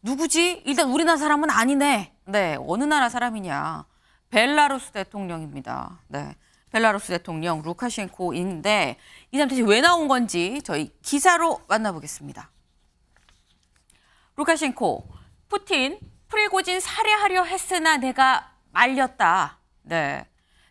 누구지? 일단 우리나라 사람은 아니네. 네, 어느 나라 사람이냐? 벨라루스 대통령입니다. 네, 벨라루스 대통령 루카셴코인데 이 사람 대체 왜 나온 건지 저희 기사로 만나보겠습니다. 루카셴코, 푸틴, 프리고진 살해하려 했으나 내가 말렸다. 네,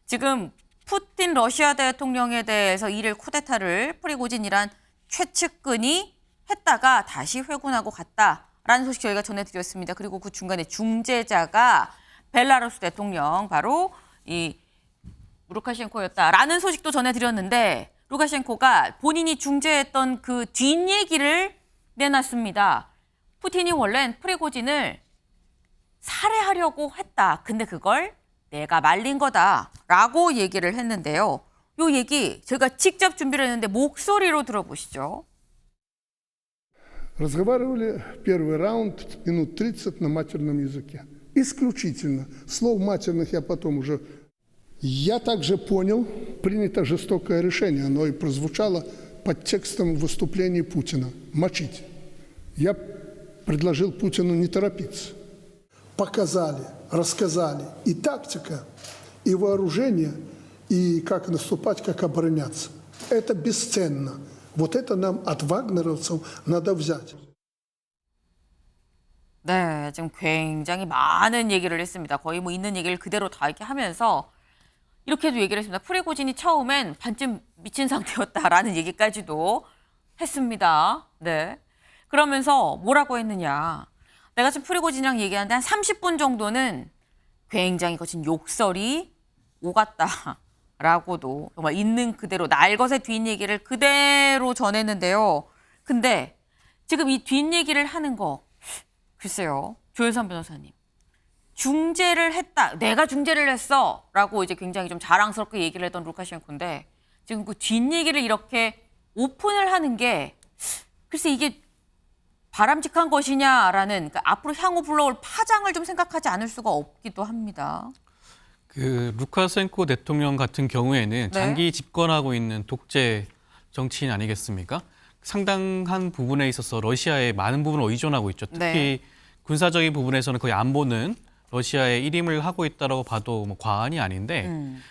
지금 푸틴 러시아 대통령에 대해서 이를 쿠데타를 프리고진이란 최측근이 했다가 다시 회군하고 갔다라는 소식 저희가 전해드렸습니다. 그리고 그 중간에 중재자가 벨라루스 대통령 바로 이 루카셴코였다라는 소식도 전해드렸는데 루카셴코가 본인이 중재했던 그 뒷얘기를 내놨습니다. 푸틴이 원래는 프리고진을 살해하려고 했다. 근데 그걸 내가 말린 거다라고 얘기를 했는데요. 이 얘기 제가 직접 준비를 했는데 목소리로 들어보시죠. Разговаривали первый раунд минут 30 на матерном языке. Исключительно. Слов матерных я потом уже... Я также понял, принято жестокое решение. Оно и прозвучало под текстом выступлений Путина. Мочить. Я предложил Путину не торопиться. Показали, рассказали и тактика, и вооружение, и как наступать, как обороняться. Это бесценно. Вот это нам от вагнеровцев надо взять. 네, 지금 굉장히 많은 얘기를 했습니다. 거의 뭐 있는 얘기를 그대로 다 이렇게 하면서 이렇게도 얘기를 했습니다. 프리고진이 처음엔 반쯤 미친 상태였다라는 얘기까지도 했습니다. 네, 그러면서 뭐라고 했느냐. 내가 지금 프리고진이랑 얘기하는데 한 30분 정도는 굉장히 거친 욕설이 오갔다라고도 정말 있는 그대로 날것의 뒷얘기를 그대로 전했는데요. 근데 지금 이 뒷얘기를 하는 거 글쎄요. 조현선 변호사님. 중재를 했다. 내가 중재를 했어. 라고 이제 굉장히 좀 자랑스럽게 얘기를 했던 루카셴코인데 지금 그 뒷얘기를 이렇게 오픈을 하는 게 글쎄 이게 바람직한 것이냐라는 그러니까 앞으로 향후 불러올 파장을 좀 생각하지 않을 수가 없기도 합니다. 그 루카셴코 대통령 같은 경우에는 네. 장기 집권하고 있는 독재 정치인 아니겠습니까? 상당한 부분에 있어서 러시아에 많은 부분을 의존하고 있죠. 특히 네. 군사적인 부분에서는 거의 안보는 러시아의 일임을 하고 있다라고 봐도 뭐 과언이 아닌데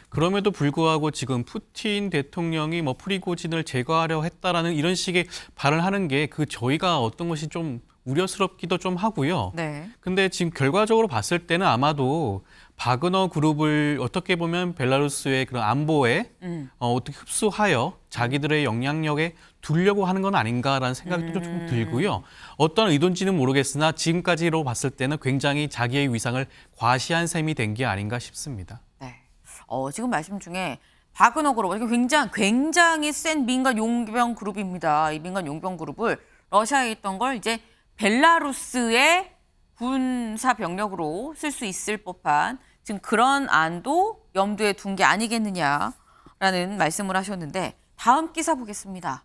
그럼에도 불구하고 지금 푸틴 대통령이 뭐 프리고진을 제거하려 했다라는 이런 식의 발언을 하는 게 그 저희가 어떤 것이 좀 우려스럽기도 좀 하고요. 네. 근데 지금 결과적으로 봤을 때는 아마도 바그너 그룹을 어떻게 보면 벨라루스의 그런 안보에 어떻게 흡수하여 자기들의 영향력에 두려고 하는 건 아닌가라는 생각도 좀 들고요. 어떤 의도인지는 모르겠으나 지금까지로 봤을 때는 굉장히 자기의 위상을 과시한 셈이 된 게 아닌가 싶습니다. 네. 지금 말씀 중에 바그너 그룹, 이게 굉장히 센 민간 용병 그룹입니다. 이 민간 용병 그룹을 러시아에 있던 걸 이제 벨라루스의 군사 병력으로 쓸 수 있을 법한 지금 그런 안도 염두에 둔 게 아니겠느냐라는 말씀을 하셨는데 다음 기사 보겠습니다.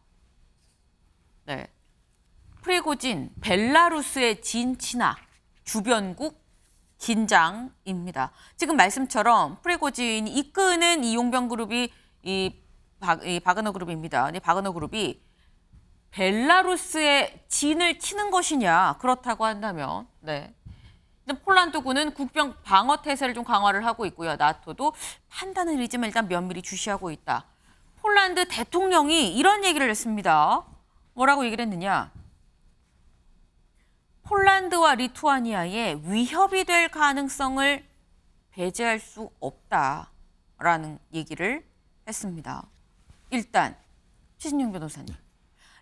네. 프리고진, 벨라루스의 진친화, 주변국 긴장입니다. 지금 말씀처럼 프리고진이 이끄는 이 용병 그룹이 이 바그너 그룹입니다. 이 바그너 그룹이 벨라루스의 진을 치는 것이냐 그렇다고 한다면 네. 폴란드군은 국병 방어 태세를 좀 강화를 하고 있고요. 나토도 판단은 이르지만 일단 면밀히 주시하고 있다. 폴란드 대통령이 이런 얘기를 했습니다. 뭐라고 얘기를 했느냐. 폴란드와 리투아니아에 위협이 될 가능성을 배제할 수 없다라는 얘기를 했습니다. 일단 최진영 변호사님.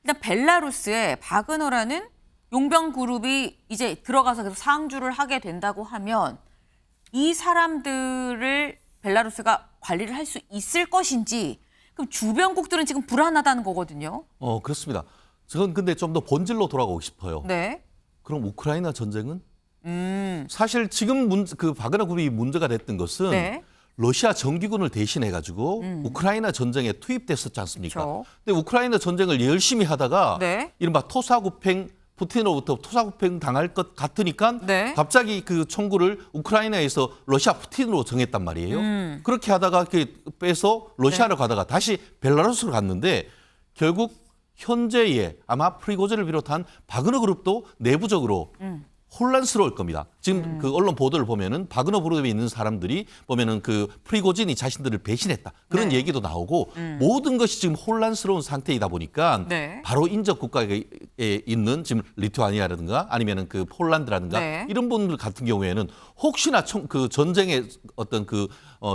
일단 벨라루스에 바그너라는 용병 그룹이 이제 들어가서 계속 상주를 하게 된다고 하면 이 사람들을 벨라루스가 관리를 할 수 있을 것인지 그럼 주변국들은 지금 불안하다는 거거든요. 그렇습니다. 저는 근데 좀 더 본질로 돌아가고 싶어요. 네. 그럼 우크라이나 전쟁은? 사실 지금 그 바그너 그룹이 문제가 됐던 것은 네. 러시아 정규군을 대신해가지고 우크라이나 전쟁에 투입됐었지 않습니까? 그렇죠. 근데 우크라이나 전쟁을 열심히 하다가 네. 이른바 토사구팽 푸틴으로부터 토사구팽 당할 것 같으니까 네. 갑자기 그 총구를 우크라이나에서 러시아 푸틴으로 정했단 말이에요. 그렇게 하다가 이렇게 빼서 러시아로 가다가 다시 벨라루스로 갔는데 결국 현재의 아마 프리고진을 비롯한 바그너 그룹도 내부적으로 혼란스러울 겁니다. 지금 그 언론 보도를 보면은 바그너 그룹에 있는 사람들이 보면은 그 프리고진이 자신들을 배신했다. 그런 네. 얘기도 나오고 모든 것이 지금 혼란스러운 상태이다 보니까 네. 바로 인접 국가에 있는 지금 리투아니아라든가 아니면은 그 폴란드라든가 네. 이런 분들 같은 경우에는 혹시나 그 전쟁의 어떤 그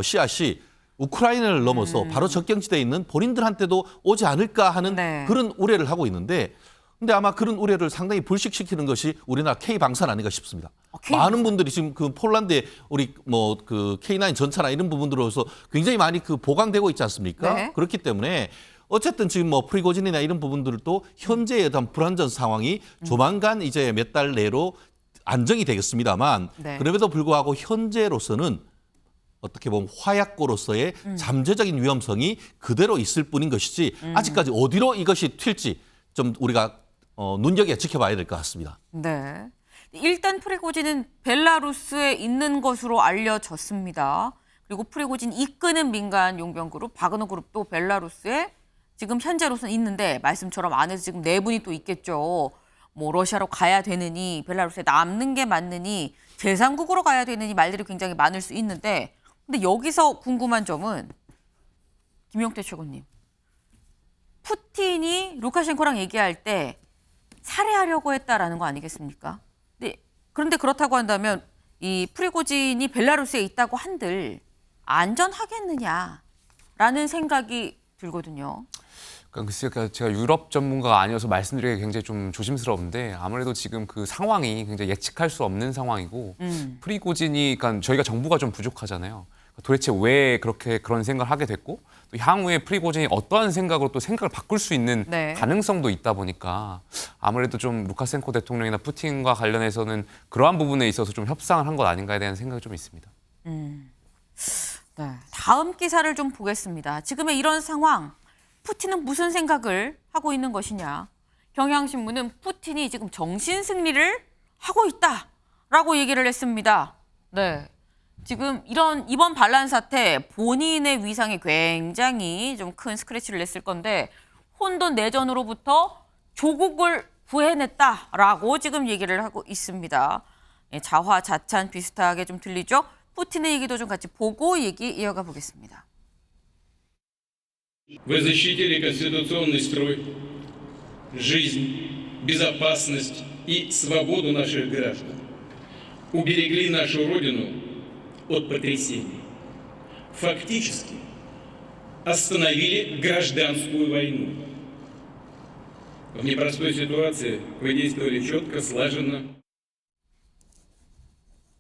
씨앗이 우크라이나를 넘어서 바로 적경지대에 있는 본인들한테도 오지 않을까 하는 네. 그런 우려를 하고 있는데 근데 아마 그런 우려를 상당히 불식시키는 것이 우리나라 K 방산 아닌가 싶습니다. K-방산. 많은 분들이 지금 그 폴란드에 우리 뭐 그 K9 전차나 이런 부분들로서 굉장히 많이 그 보강되고 있지 않습니까? 네. 그렇기 때문에 어쨌든 지금 뭐 프리고진이나 이런 부분들도 현재의 어떤 불안전 상황이 조만간 이제 몇 달 내로 안정이 되겠습니다만 네. 그럼에도 불구하고 현재로서는 어떻게 보면 화약고로서의 잠재적인 위험성이 그대로 있을 뿐인 것이지 아직까지 어디로 이것이 튈지 좀 우리가 눈여겨 지켜봐야 될 것 같습니다. 네. 일단 프리고진은 벨라루스에 있는 것으로 알려졌습니다. 그리고 프리고진 이끄는 민간 용병 그룹 바그너 그룹도 벨라루스에 지금 현재로서는 있는데 말씀처럼 안에서 지금 네 분이 또 있겠죠. 뭐 러시아로 가야 되느니 벨라루스에 남는 게 맞느니 제3국으로 가야 되느니 말들이 굉장히 많을 수 있는데 근데 여기서 궁금한 점은 김용태 최고님. 푸틴이 루카셴코랑 얘기할 때 살해하려고 했다라는 거 아니겠습니까? 그런데 그렇다고 한다면 이 프리고진이 벨라루스에 있다고 한들 안전하겠느냐라는 생각이 들거든요. 그러니까 제가 유럽 전문가가 아니어서 말씀드리기 굉장히 좀 조심스러운데 아무래도 지금 그 상황이 굉장히 예측할 수 없는 상황이고 프리고진이 그러니까 저희가 정보가 좀 부족하잖아요. 도대체 왜 그런 생각을 하게 됐고 또 향후에 프리고진이 어떠한 생각으로 또 생각을 바꿀 수 있는 네. 가능성도 있다 보니까 아무래도 좀 루카셴코 대통령이나 푸틴과 관련해서는 그러한 부분에 있어서 좀 협상을 한 것 아닌가에 대한 생각이 좀 있습니다. 네. 다음 기사를 좀 보겠습니다. 지금의 이런 상황, 푸틴은 무슨 생각을 하고 있는 것이냐. 경향신문은 푸틴이 지금 정신 승리를 하고 있다라고 얘기를 했습니다. 네. 지금 이번 반란 사태 본인의 위상에 굉장히 좀 큰 스크래치를 냈을 건데 혼돈 내전으로부터 조국을 구해냈다라고 지금 얘기를 하고 있습니다. 자화자찬 비슷하게 좀 들리죠? 푸틴의 얘기도 좀 같이 보고 얘기 이어가 보겠습니다. Вы защитили конституционный строй, жизнь, безопасность и свободу наших граждан. Уберегли нашу Родину от потрясений. Фактически остановили гражданскую войну. В непростой ситуации вы действовали четко, слаженно.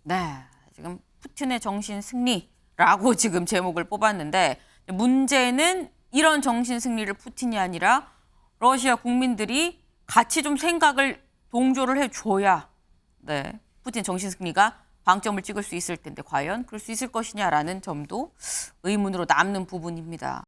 네, 지금 푸틴의 정신 승리라고 지금 제목을 뽑았는데 문제는 이런 정신 승리를 푸틴이 아니라 러시아 국민들이 같이 좀 생각을 동조를 해줘야 네, 푸틴 정신 승리가 방점을 찍을 수 있을 텐데 과연 그럴 수 있을 것이냐라는 점도 의문으로 남는 부분입니다.